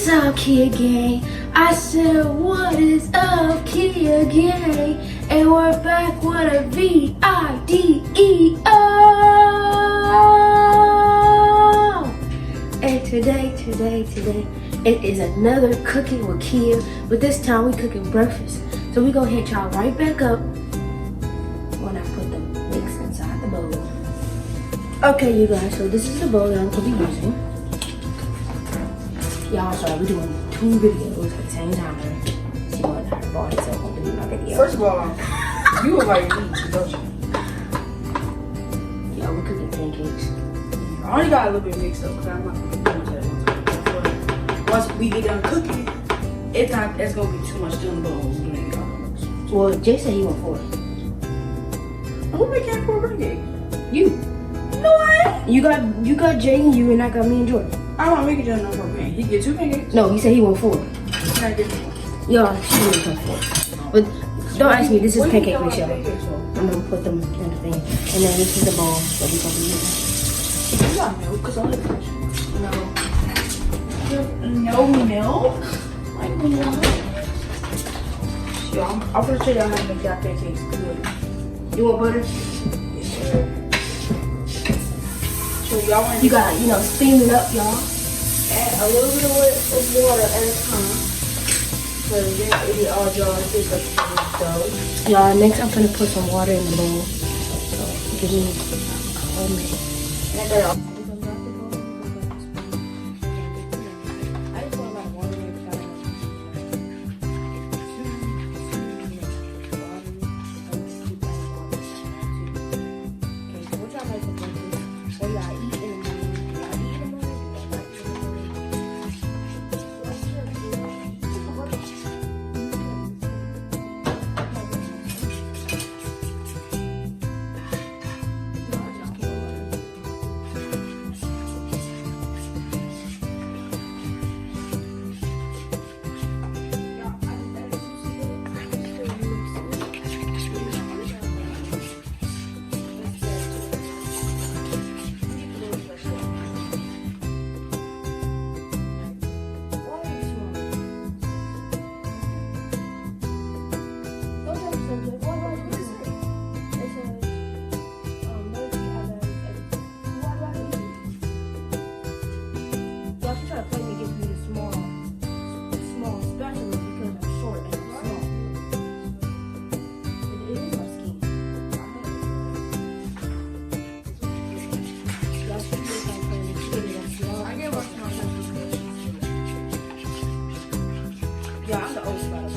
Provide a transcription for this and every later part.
up, Kia Gang? I said, what is up, Kia Gang? And we're back with a V-I-D-E-O. And today, it is another cooking with Kia, but this time we cooking breakfast. So we gonna hit y'all right back up when I put the mix inside the bowl. Okay, you guys, so this is the bowl that I'm gonna be using. Y'all, sorry, we're doing 2 videos at the same time. She wanted her body so I'm to do my video. First of all, you look like you eat, don't you? Yeah, we're cooking pancakes. I only got a little bit mixed up because I'm not going to do much at once. Once we get done cooking, it's going to be too much still in the bowl. Well, Jay said he went for it. Who making for a pancake? You. No, I ain't. You got Jay and you, and I got me and Jordan. I'm not making Jordan no for a pancake. He get 2 pancakes? No, he said he went for it. I get 1. Y'all, she really come for it. But don't ask me, this is pancake mix, y'all. I'm gonna put them in the thing. And then this is the bowl that we're gonna be using. You got milk because I like fish. No milk? Like milk? Yo, I'm gonna show y'all how to make that pancakes good. You want butter? Yes, sir. So y'all want You gotta, steam it up, y'all. add a little bit of water at a time. So then it all dry thick up the dough. Y'all, next I'm gonna put some water in the bowl. So give me a whole minute. And then I just want my water in the Okay, so what y'all like for breakfast? What y'all eat in the morning? Y'all eat in the morning? yeah, I'm the oldest by the way.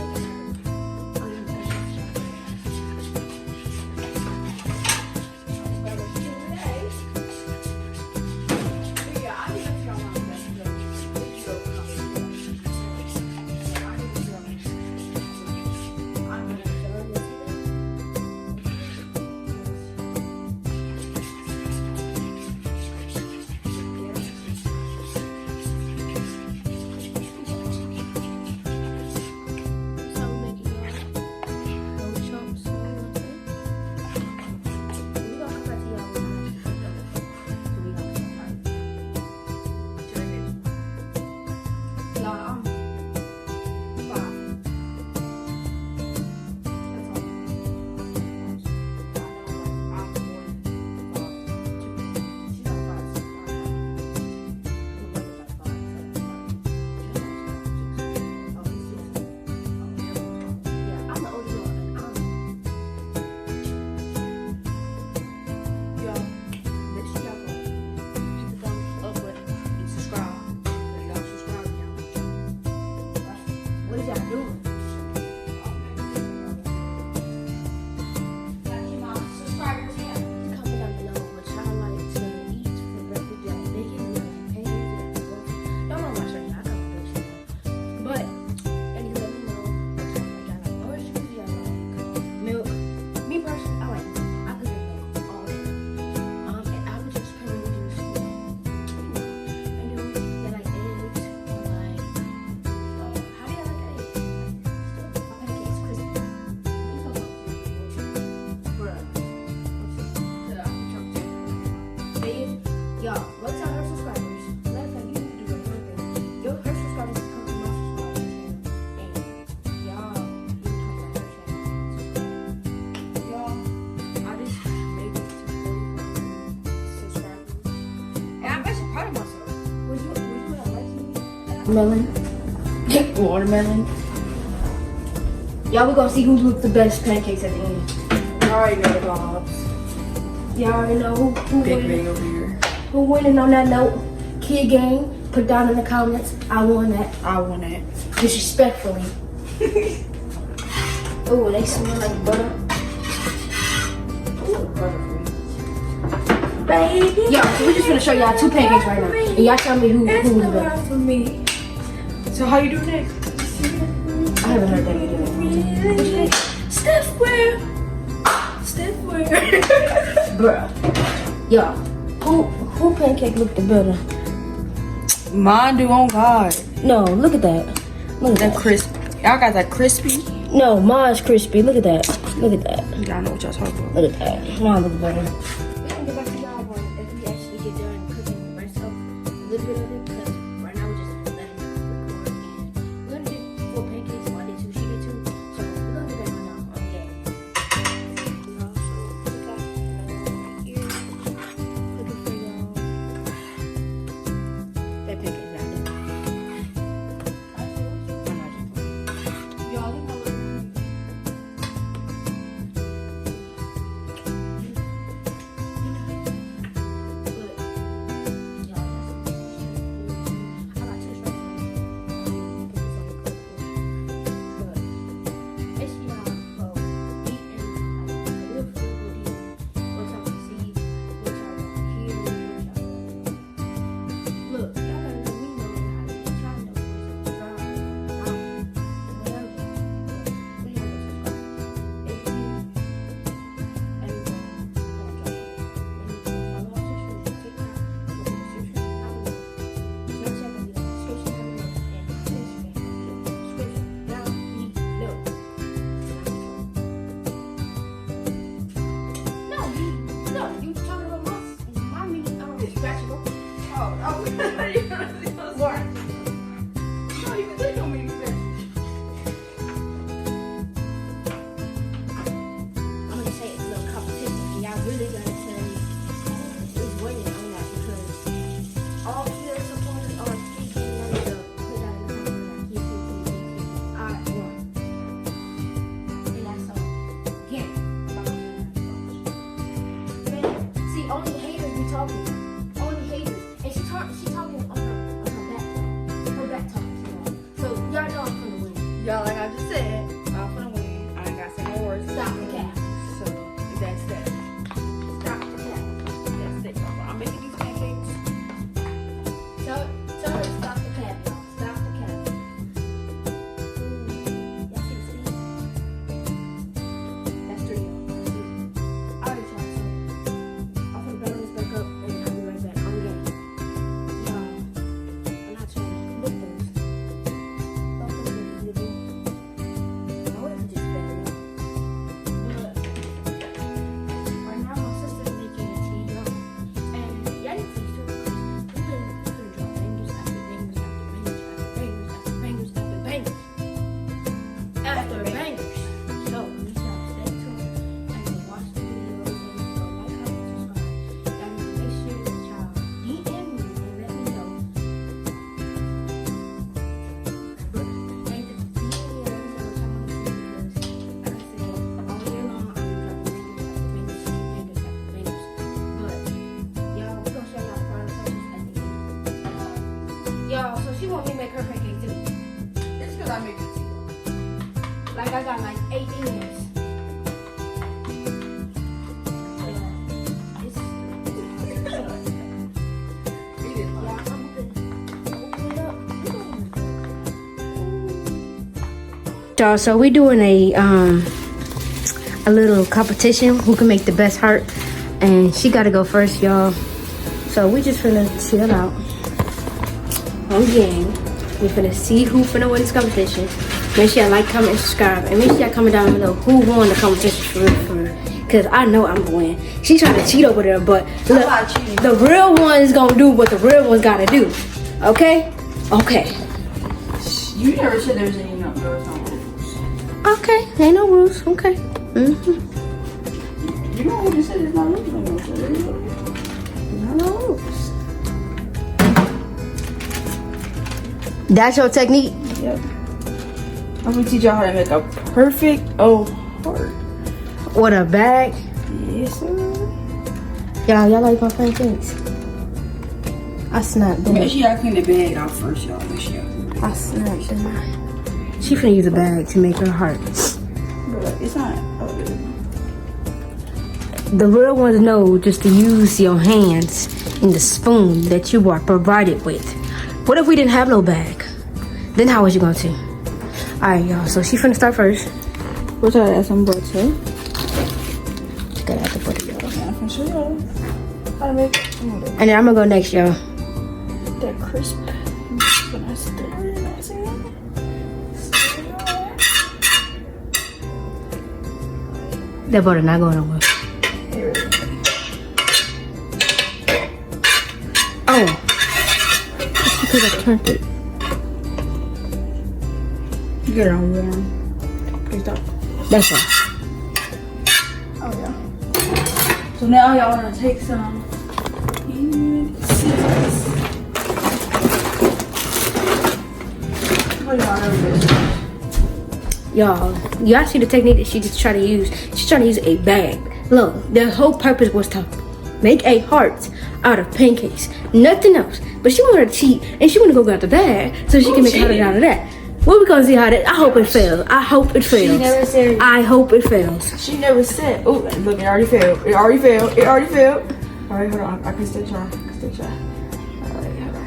Y'all, let's tell her subscribers. Matter of fact, you need to do one thing. Her subscribers come melon, watermelon. Y'all, we gonna see who looks the best pancakes at the end. I already know the vibes. Y'all already know who Big winning. bang over here. Who winning on that note? Kid game, put down in the comments. I won that. I want it. Disrespectfully. Oh, they smell like butter. Ooh, butterfree. Baby. Yo, so we're just gonna show y'all 2 pancakes right now. And y'all tell me who was the best. For me. So how you doing next? I haven't heard that video. Steph where? Steph where? Bruh. Yo, who pancake looked the better? Mine do on God. No, look at that. Look at That that. crisp. Y'all got that crispy? No, mine's crispy. Look at that. Look at that. Y'all know what y'all talking about. Look at that. Mine looks better. We can get back to y'all when if we actually get done cooking the rest of a little bit of it, because right now we're just letting it record. And we're gonna do 4 pancakes. So I did 2, she did 2. So we're gonna get back to y'all on game. That pancake's not done. Y'all, only haters be talking. Only haters. And she talking on her back talk. So y'all know I'm gonna win. Y'all, like I just said, I'm gonna win. I ain't got to say no words. Stop the cap. So that's that. Stop the cap. That's it. I'm making these pancakes. Tell her to stop the cap, y'all. Stop the cap. Y'all see the scene? That's 3, y'all. Alright, y'all. So I'm gonna bring this back up and I'll be right back on game. Y'all, I'm not trying to look those. Don't look at the video. I wouldn't just better, y'all. But right now my sister's making a tea, y'all. And y'all need to see too. We're gonna drop bangers after bangers after bangers after bangers after bangers after bangers. So we shall stay tuned and watch the videos and go like, comment, subscribe. Y'all need to make sure that y'all DM me and let me know. But ain't the DM me and let me know what y'all want to see, because like I said, all year long I'm dropping bangers after bangers after bangers. But y'all, we're gonna show y'all the final touches at the end. Y'all, so she want me to make her pancake too. It's because I make it tea. Like I got like 8 ends. Y'all, so we're doing a little competition who can make the best heart, and she got to go first, y'all. So we just finna chill out on game. We finna see who finna win this competition. Make sure y'all like, comment, and subscribe, and make sure y'all comment down below who won the competition for real. Cause I know I'm gonna win. She trying to cheat over there, but look, not cheating. the real one is gonna do what the real one's gotta do. Okay? Okay. You never said there was any no rules. Okay. Ain't no rules. Okay. You know what you said there's no rules. No rules. That's your technique? Yep. I'm gonna teach y'all how to make a perfect heart. What a bag. Yes, sir. Y'all like my pancakes? I snapped them. Make sure y'all clean the bag out first, y'all. Make sure y'all clean the bag. I snapped them. She finna use a bag to make her heart. But it's not. The real ones know just to use your hands and the spoon that you are provided with. What if we didn't have no bag? Then how was you going to? Alright, y'all. So she finna start first. We'll try to add some butter. Gotta add the butter, y'all. I can show y'all how to make And then I'm gonna go next, y'all. that crisp. When I stir it, you know what I'm saying? That butter not going nowhere. Oh. It's because I turned it. You get it on warm. Please stop. That's all. Oh yeah. So now y'all wanna take some scissors. Y'all see the technique that she just tried to use? She's trying to use a bag. Look, the whole purpose was to make a heart out of pancakes. Nothing else. But she wanted to cheat and she wanted to go grab the bag so she can make a heart out of that. Well, we're gonna see how that. I hope it fails. I hope it fails. She never said. I hope it fails. She never said. Oh, look, it already failed. It already failed. It already failed. All right, hold on. I can still try. All right, hold on.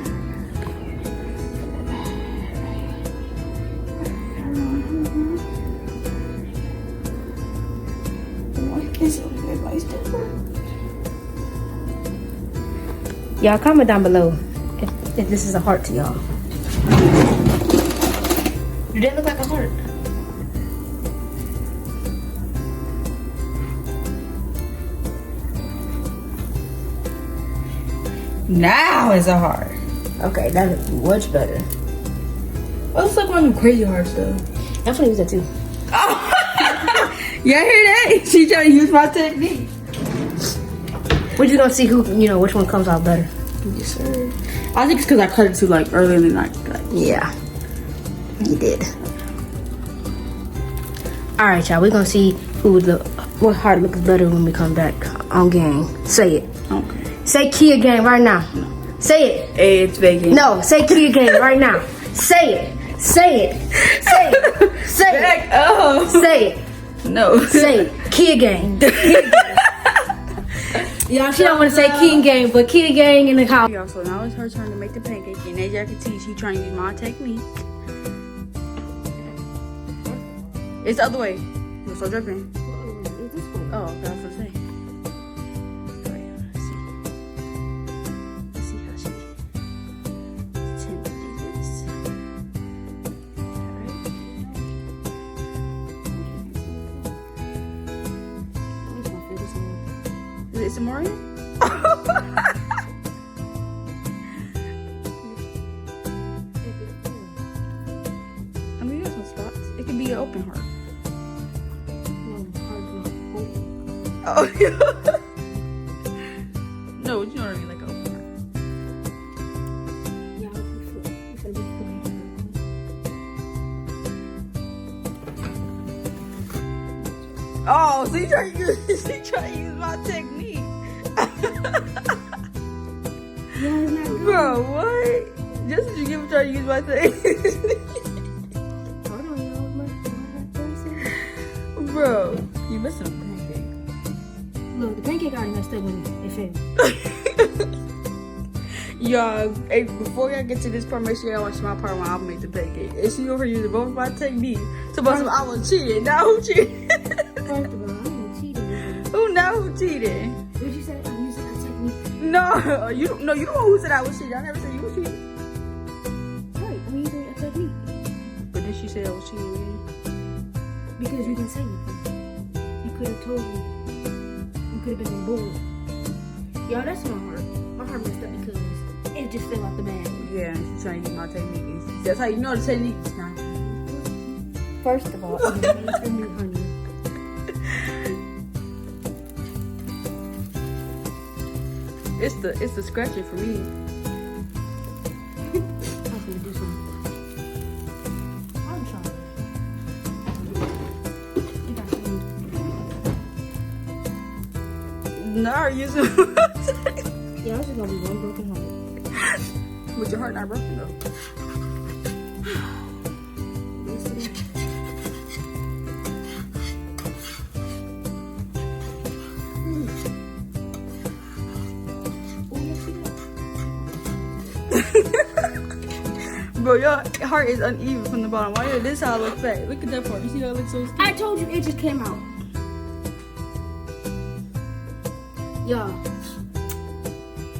Y'all comment down below if this is a heart to y'all. You didn't look like a heart. Now it's a heart. Okay, that is much better. Let's look one of them crazy hearts though. I'm gonna use that too. Oh. Y'all hear that? She trying to use my technique. We're just gonna see who, which one comes out better. Yes, sir. I think it's because I cut it too early in the night. Yeah, you did. All right, y'all. We're gonna see what heart looks better when we come back on game. Say it. Okay. Say Kia game right now. No. Say it. It's vacant. No, say Kia game right now. Say it. Say it. Say it. Say it. Back up. Say it. No. Say it. Kia game. Y'all, she don't want to say King gang, but King gang in the house. Y'all, so now it's her turn to make the pancake, and as y'all can see, she trying to use my technique. It's the other way. You're so dripping. Oh, that's what I say. Let's see how she attempted this. Is it some more in it? I mean, there's some spots. It could be an open heart. Oh, yeah. No, you know what I mean, like an open heart. Oh, so you trying to use my technique. Bro, what? Just as you give try to use my technique. Bro, you missing a pancake. Look, the pancake already messed up when it failed. Y'all, hey, before y'all get to this part, make sure y'all watch my part when I make the pancake. And she over using both of my techniques. So I was cheating. Now who cheated? First of all, I'm cheating. Who now who cheated? Did you say I'm using my technique? No, you the one who said I was cheating. I never said you was cheating. Right, I'm using a technique. But then she said I was cheating again. Because you didn't say anything. You could have told me. You could have been bored. Y'all, that's my heart. My heart messed up because it just fell out the bag. Yeah, she's trying to use my technique. That's how you know the technique is not. First of all, I'm going to new honey. It's the scratching for me. I'm going to do some No, I already used it. Yeah, it's just gonna be one broken heart. But your heart not broken though. Bro, your heart is uneven from the bottom. Why? This how it looks fat. Look at that part. You see how it looks so stiff? I told you it just came out. Y'all,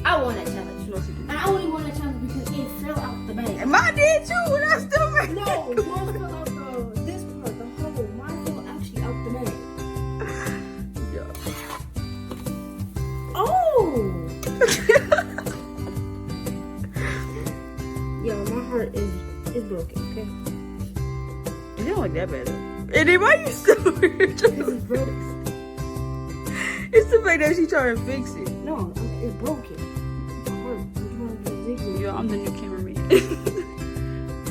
I won that challenge. And I only won that challenge because it fell out the bag. And mine did too. And I still made No, yours fell out this part, the hole. Mine fell actually out the bag. Yeah. Oh! Yo, my heart is broken, okay? You don't look that bad though. And then why you still This is broken. It's the fact that she trying to fix it. No, it's broken. My heart. I'm trying to do zigzag. Yo, I'm the new cameraman.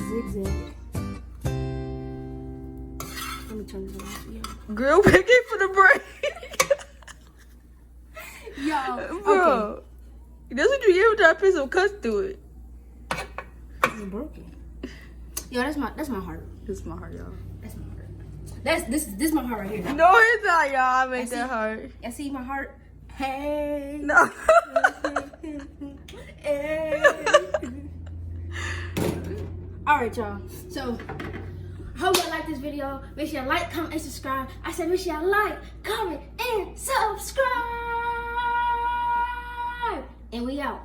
Zigzag. Let me turn this off. Yeah. Girl, pick it for the break. Yo, Bro, okay. that's what you get when I put some cuts through it. This is broken. Yo, that's my heart. This is my heart, y'all. That's my heart. This is my heart right here. No, it's not, y'all. I made that heart. I see my heart. Hey. No. Hey. All right, y'all. So, hope y'all like this video. Make sure you like, comment, and subscribe. I said make sure you like, comment, and subscribe. And we out.